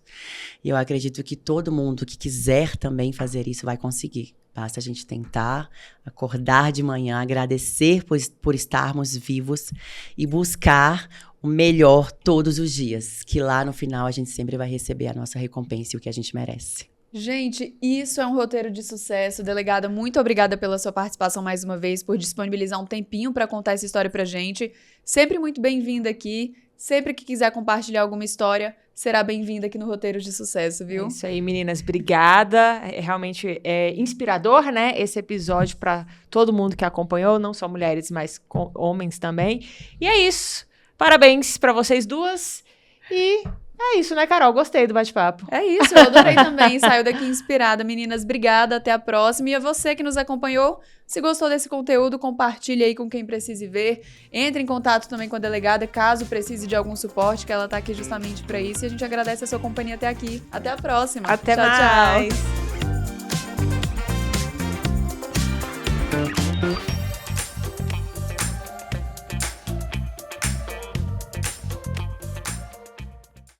E eu acredito que todo mundo que quiser também fazer isso vai conseguir. Basta a gente tentar, acordar de manhã, agradecer por estarmos vivos e buscar o melhor todos os dias, que lá no final a gente sempre vai receber a nossa recompensa e o que a gente merece. Gente, isso é um roteiro de sucesso. Delegada, muito obrigada pela sua participação mais uma vez, por disponibilizar um tempinho para contar essa história pra gente. Sempre muito bem-vinda aqui. Sempre que quiser compartilhar alguma história, será bem-vinda aqui no Roteiros de Sucesso, viu? É isso aí, meninas. Obrigada. Realmente é inspirador, né? Esse episódio para todo mundo que acompanhou, não só mulheres, mas homens também. E é isso. Parabéns para vocês duas. E é isso, né, Carol? Gostei do bate-papo. É isso, eu adorei também. Saiu daqui inspirada. Meninas, obrigada. Até a próxima. E a você que nos acompanhou, se gostou desse conteúdo, compartilhe aí com quem precise ver. Entre em contato também com a delegada, caso precise de algum suporte, que ela tá aqui justamente para isso. E a gente agradece a sua companhia até aqui. Até a próxima. Até tchau, mais. Tchau.